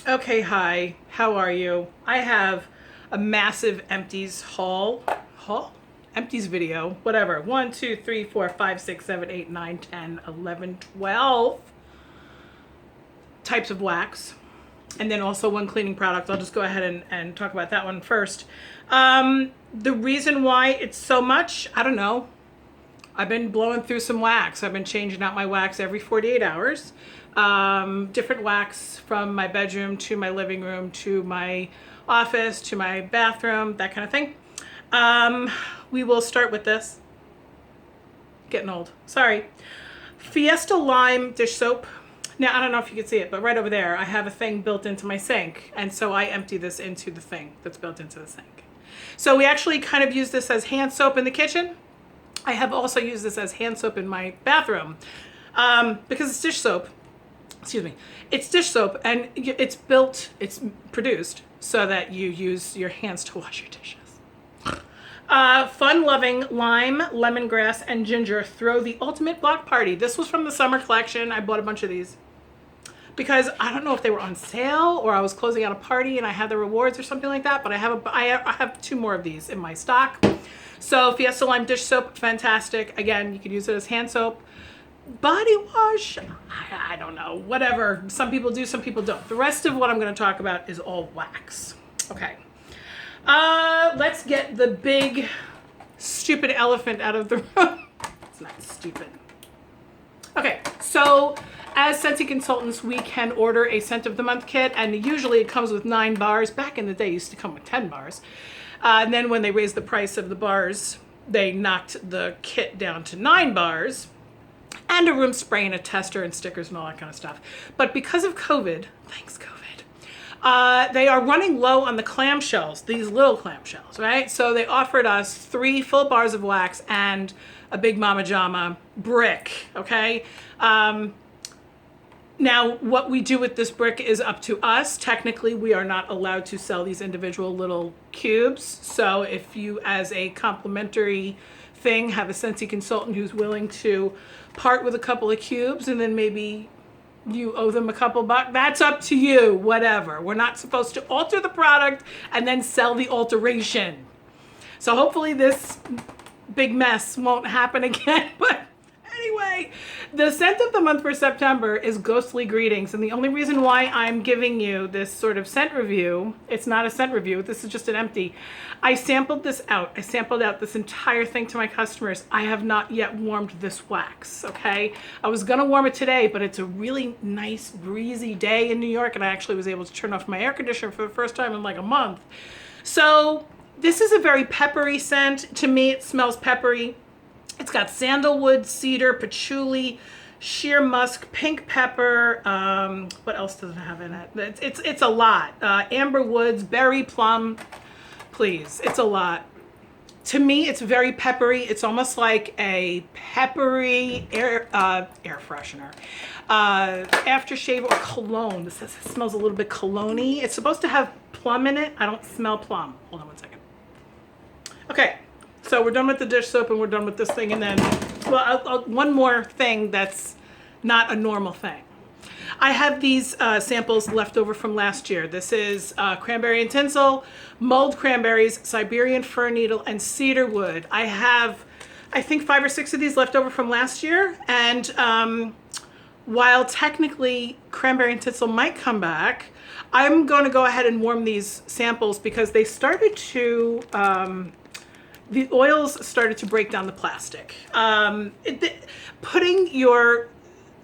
Okay, hi. How are you? I have a massive Empties Empties video, whatever. 1, 2, 3, 4, 5, 6, 7, 8, 9, 10, 11, 12 types of wax. And then also one cleaning product. I'll just go ahead and talk about that one first. The reason why it's so much, I don't know. I've been blowing through some wax. I've been changing out my wax every 48 hours. Different wax from my bedroom to my living room to my office to my bathroom, that kind of thing. We will start with this. Getting old. Sorry. Fiesta Lime dish soap. Now, I don't know if you can see it, but right over there, I have a thing built into my sink. And so I empty this into the thing that's built into the sink. So we actually kind of use this as hand soap in the kitchen. I have also used this as hand soap in my bathroom because it's dish soap. Excuse me. It's dish soap and it's produced so that you use your hands to wash your dishes. Fun-loving lime, lemongrass, and ginger throw the ultimate block party. This was from the summer collection. I bought a bunch of these because I don't know if they were on sale or I was closing out a party and I had the rewards or something like that, but I have 2 more of these in my stock. So Fiesta Lime dish soap, fantastic. Again, you could use it as hand soap. Body wash, I don't know, whatever. Some people do, some people don't. The rest of what I'm going to talk about is all wax. Okay. Let's get the big stupid elephant out of the room. It's not stupid. Okay, so as Scentsy consultants, we can order a scent of the month kit, and usually it comes with 9 bars. Back in the day, it used to come with 10 bars. And then when they raised the price of the bars, they knocked the kit down to 9 bars and a room spray and a tester and stickers and all that kind of stuff. But because of COVID, thanks COVID, they are running low on the clamshells, these little clamshells, right? So they offered us 3 full bars of wax and a big Mama Jama brick, okay? Now, what we do with this brick is up to us. Technically, we are not allowed to sell these individual little cubes. So if you, as a complimentary thing, have a Scentsy consultant who's willing to part with a couple of cubes and then maybe you owe them a couple bucks, that's up to you, whatever. We're not supposed to alter the product and then sell the alteration. So hopefully this big mess won't happen again, but anyway, the scent of the month for September is Ghostly Greetings. And the only reason why I'm giving you this sort of scent review, it's not a scent review, this is just an empty. I sampled this out. I sampled out this entire thing to my customers. I have not yet warmed this wax, okay? I was gonna warm it today, but it's a really nice breezy day in New York and I actually was able to turn off my air conditioner for the first time in like a month. So this is a very peppery scent. To me, it smells peppery. It's got sandalwood, cedar, patchouli, sheer musk, pink pepper. What else does it have in it? It's a lot. Amber woods, berry plum. Please, it's a lot. To me, it's very peppery. It's almost like a peppery air freshener, aftershave or cologne. This smells a little bit cologne-y. It's supposed to have plum in it. I don't smell plum. Hold on one second. Okay. So we're done with the dish soap and we're done with this thing, and then, well, one more thing that's not a normal thing. I have these samples left over from last year. This is Cranberry and Tinsel, mulled cranberries, Siberian fir needle, and cedar wood. I have, I think, 5 or 6 of these left over from last year, and while technically Cranberry and Tinsel might come back, I'm going to go ahead and warm these samples because they started to the oils started to break down the plastic. Putting your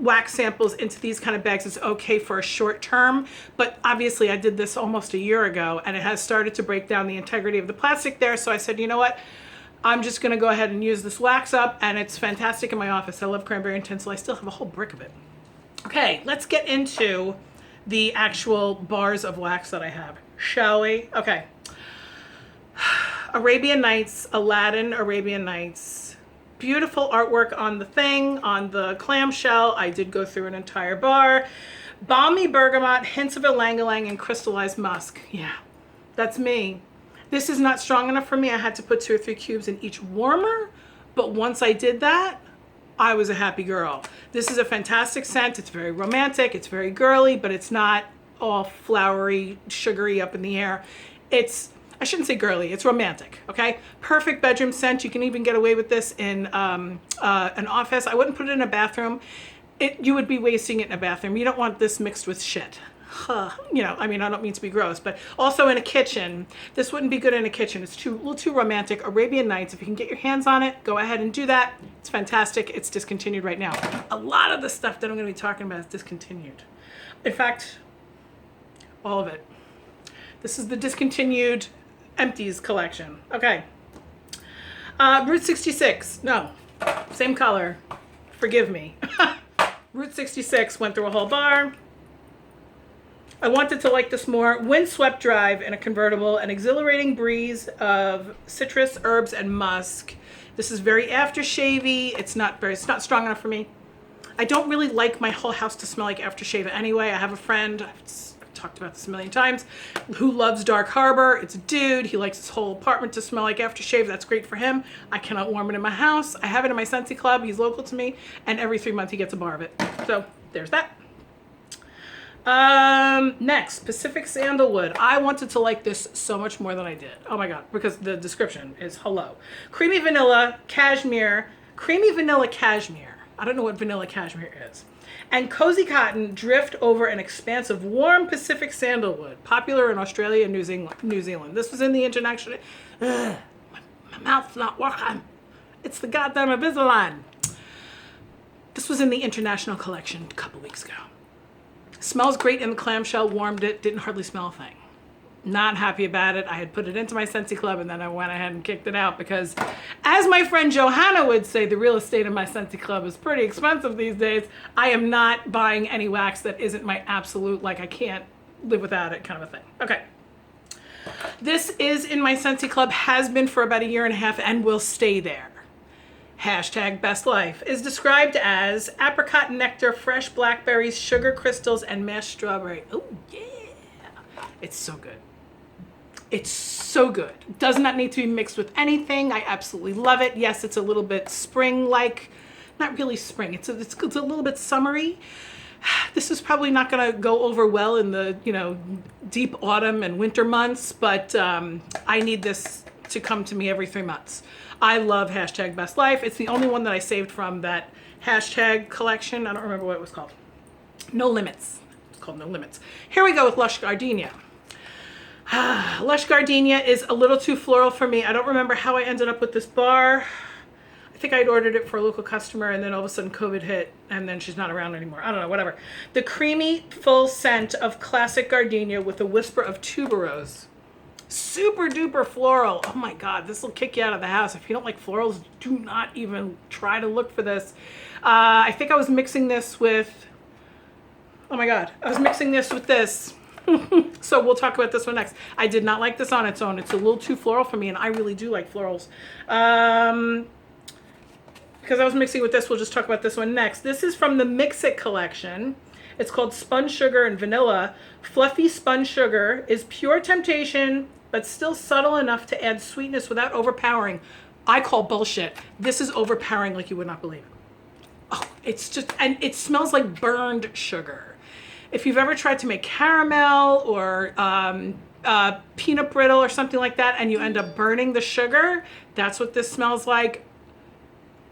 wax samples into these kind of bags is okay for a short term, but obviously I did this almost a year ago and it has started to break down the integrity of the plastic there. So I said, you know what? I'm just gonna go ahead and use this wax up, and it's fantastic in my office. I love Cranberry and Tinsel. I still have a whole brick of it. Okay, let's get into the actual bars of wax that I have, shall we? Okay. Arabian Nights, Aladdin Arabian Nights. Beautiful artwork on the thing, on the clamshell. I did go through an entire bar. Balmy bergamot, hints of ylang-ylang, and crystallized musk. Yeah, that's me. This is not strong enough for me. I had to put 2 or 3 cubes in each warmer, but once I did that, I was a happy girl. This is a fantastic scent. It's very romantic, it's very girly, but it's not all flowery, sugary, up in the air. It's, I shouldn't say girly, it's romantic, okay? Perfect bedroom scent. You can even get away with this in an office. I wouldn't put it in a bathroom. You would be wasting it in a bathroom. You don't want this mixed with shit. You know, I mean, I don't mean to be gross, but also in a kitchen. This wouldn't be good in a kitchen. It's a little too romantic. Arabian Nights, if you can get your hands on it, go ahead and do that. It's fantastic. It's discontinued right now. A lot of the stuff that I'm going to be talking about is discontinued. In fact, all of it. This is the discontinued Empties collection. Okay. Route 66. No, same color. Forgive me. Route 66 went through a whole bar. I wanted to like this more. Windswept drive in a convertible, an exhilarating breeze of citrus, herbs, and musk. This is very aftershavey. It's not strong enough for me. I don't really like my whole house to smell like aftershave anyway. I have a friend, I've talked about this a million times, who loves Dark Harbor. It's a dude. He likes his whole apartment to smell like aftershave. That's great for him. I cannot warm it in my house. I have it in my Scentsy club. He's local to me, and every 3 months he gets a bar of it. So there's that. Next, Pacific Sandalwood. I wanted to like this so much more than I did. Oh my God, because the description is hello. Creamy vanilla cashmere. I don't know what vanilla cashmere is. And cozy cotton drift over an expanse of warm Pacific sandalwood, popular in Australia and New Zealand. This was in the international. My mouth's not working. It's the goddamn Invisalign. This was in the international collection a couple weeks ago. Smells great in the clamshell, warmed it, didn't hardly smell a thing. Not happy about it. I had put it into my Scentsy club and then I went ahead and kicked it out because, as my friend Johanna would say, the real estate in my Scentsy club is pretty expensive these days. I am not buying any wax that isn't my absolute, like I can't live without it kind of a thing. Okay. This is in my Scentsy club, has been for about 1.5 years and will stay there. Hashtag Best Life is described as apricot nectar, fresh blackberries, sugar crystals, and mashed strawberry. Oh yeah. It's so good. It's so good. Does not need to be mixed with anything. I absolutely love it. Yes, it's a little bit spring-like. Not really spring. It's a little bit summery. This is probably not going to go over well in the, deep autumn and winter months, but I need this to come to me every 3 months. I love hashtag Best Life. It's the only one that I saved from that hashtag collection. I don't remember what it was called. No Limits. It's called No Limits. Here we go with Lush Gardenia. Lush Gardenia is a little too floral for me. I don't remember how I ended up with this bar. I think I'd ordered it for a local customer and then all of a sudden COVID hit and then she's not around anymore. I don't know, whatever. The creamy, full scent of classic gardenia with a whisper of tuberose. Super duper floral. Oh my God, this will kick you out of the house. If you don't like florals, do not even try to look for this. I think I was mixing this with, oh my God, I was mixing this with this. So we'll talk about this one next. I did not like this on its own. It's a little too floral for me, and I really do like florals. Because I was mixing with this, we'll just talk about this one next. This is from the Mix It collection. It's called Spun Sugar and Vanilla. Fluffy spun sugar is pure temptation, but still subtle enough to add sweetness without overpowering. I call bullshit. This is overpowering like you would not believe. Oh, it's just, and it smells like burned sugar. If you've ever tried to make caramel or peanut brittle or something like that and you end up burning the sugar, that's what this smells like.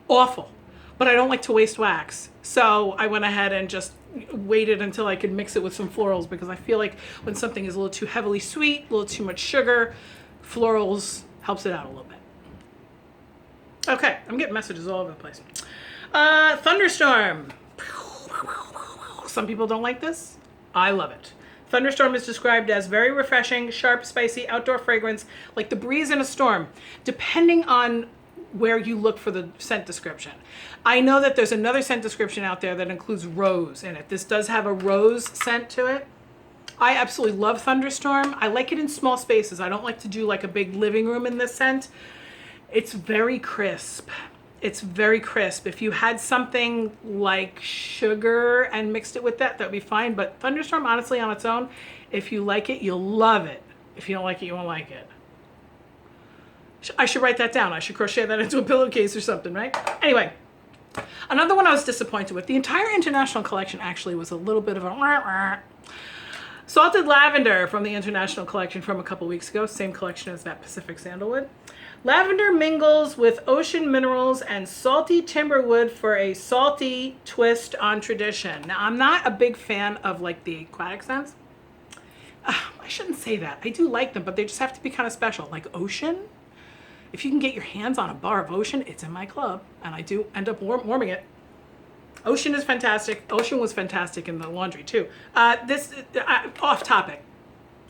Awful. But I don't like to waste wax. So I went ahead and just waited until I could mix it with some florals because I feel like when something is a little too heavily sweet, a little too much sugar, florals helps it out a little bit. Okay, I'm getting messages all over the place. Thunderstorm. Some people don't like this. I love it. Thunderstorm is described as very refreshing, sharp, spicy, outdoor fragrance, like the breeze in a storm, depending on where you look for the scent description. I know that there's another scent description out there that includes rose in it. This does have a rose scent to it. I absolutely love Thunderstorm. I like it in small spaces. I don't like to do like a big living room in this scent. It's very crisp. It's very crisp. If you had something like sugar and mixed it with that, that'd be fine. But Thunderstorm, honestly, on its own, if you like it, you'll love it. If you don't like it, you won't like it. I should write that down. I should crochet that into a pillowcase or something, right? Anyway, another one I was disappointed with. The entire international collection actually was a little bit of a Salted Lavender from the International Collection from a couple weeks ago. Same collection as that Pacific Sandalwood. Lavender mingles with ocean minerals and salty timberwood for a salty twist on tradition. Now, I'm not a big fan of like the aquatic scents. I shouldn't say that. I do like them, but they just have to be kind of special. Like ocean. If you can get your hands on a bar of ocean, it's in my club. And I do end up warming it. Ocean is fantastic. Ocean was fantastic in the laundry too. Off topic.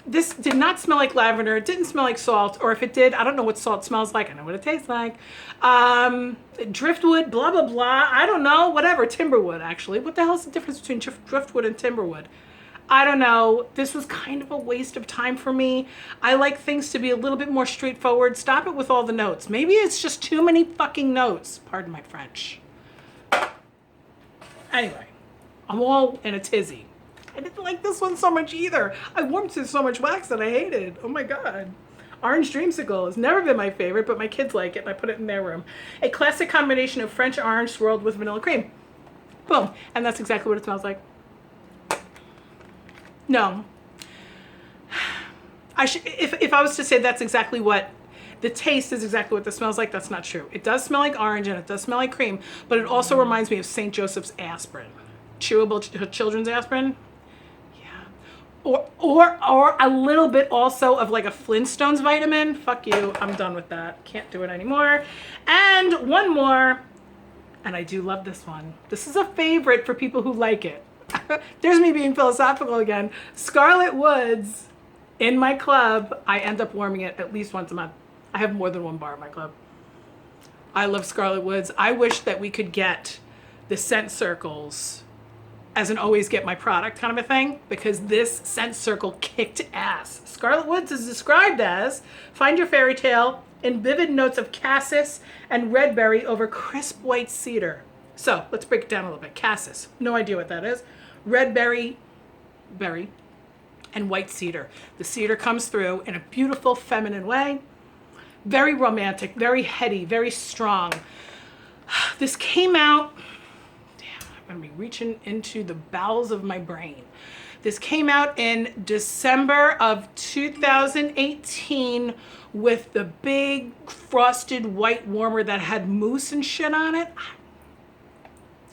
This did not smell like lavender. It didn't smell like salt. Or if it did, I don't know what salt smells like. I know what it tastes like. Driftwood, blah, blah, blah. I don't know. Whatever. Timberwood, actually. What the hell is the difference between driftwood and timberwood? I don't know. This was kind of a waste of time for me. I like things to be a little bit more straightforward. Stop it with all the notes. Maybe it's just too many fucking notes. Pardon my French. Anyway, I'm all in a tizzy. I didn't like this one so much either. I warmed to so much wax that I hated. Oh my God. Orange Dreamsicle has never been my favorite, but my kids like it and I put it in their room. A classic combination of French orange swirled with vanilla cream. Boom. And that's exactly what it smells like. No. If I was to say that's exactly what the taste is exactly what this smells like, that's not true. It does smell like orange and it does smell like cream, but it also reminds me of St. Joseph's aspirin. Chewable children's aspirin. Yeah. Or a little bit also of like a Flintstones vitamin. Fuck you, I'm done with that. Can't do it anymore. And one more, and I do love this one. This is a favorite for people who like it. There's me being philosophical again. Scarlet Woods in my club. I end up warming it at least once a month. I have more than one bar in my club. I love Scarlet Woods. I wish that we could get the scent circles as an always get my product kind of a thing, because this scent circle kicked ass. Scarlet Woods is described as find your fairy tale in vivid notes of cassis and red berry over crisp white cedar. So let's break it down a little bit. Cassis, no idea what that is. Red berry, and white cedar. The cedar comes through in a beautiful feminine way. Very romantic, very heady, very strong. This came out, damn, I'm gonna be reaching into the bowels of my brain. This came out in December of 2018 with the big frosted white warmer that had mousse and shit on it.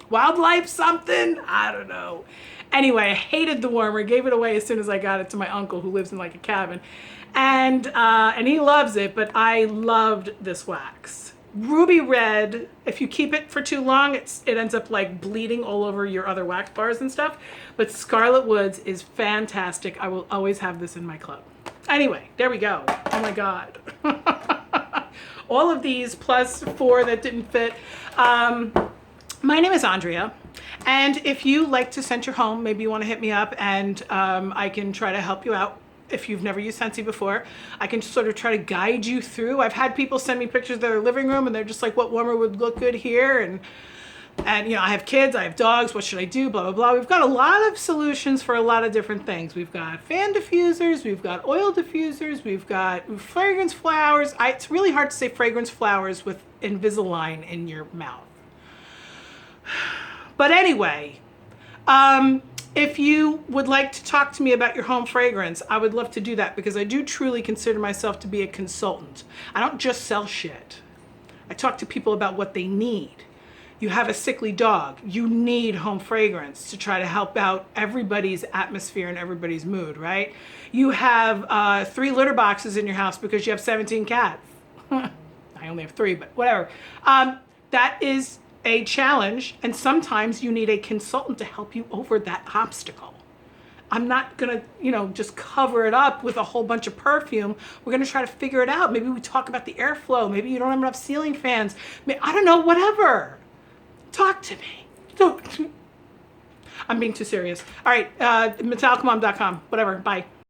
Wildlife something? I don't know. Anyway, I hated the warmer, gave it away as soon as I got it to my uncle who lives in like a cabin. And he loves it, but I loved this wax. Ruby red, if you keep it for too long, it ends up like bleeding all over your other wax bars and stuff. But Scarlet Woods is fantastic. I will always have this in my club. Anyway, there we go. Oh my God. All of these plus 4 that didn't fit. My name is Andrea, and if you like to scent your home, maybe you want to hit me up and I can try to help you out. If you've never used Scentsy before, I can sort of try to guide you through. I've had people send me pictures of their living room and they're just like, what warmer would look good here? And you know, I have kids, I have dogs, what should I do? Blah, blah, blah. We've got a lot of solutions for a lot of different things. We've got fan diffusers, we've got oil diffusers, we've got fragrance flowers. It's really hard to say fragrance flowers with Invisalign in your mouth. But anyway, if you would like to talk to me about your home fragrance, I would love to do that because I do truly consider myself to be a consultant. I don't just sell shit. I talk to people about what they need. You have a sickly dog. You need home fragrance to try to help out everybody's atmosphere and everybody's mood, right? You have 3 litter boxes in your house because you have 17 cats. I only have 3, but whatever. That is a challenge, and sometimes you need a consultant to help you over that obstacle. I'm not gonna, just cover it up with a whole bunch of perfume. We're gonna try to figure it out. Maybe we talk about the airflow. Maybe you don't have enough ceiling fans. I don't know, whatever. Talk to me. I'm being too serious. All right, metallicmom.com, whatever, bye.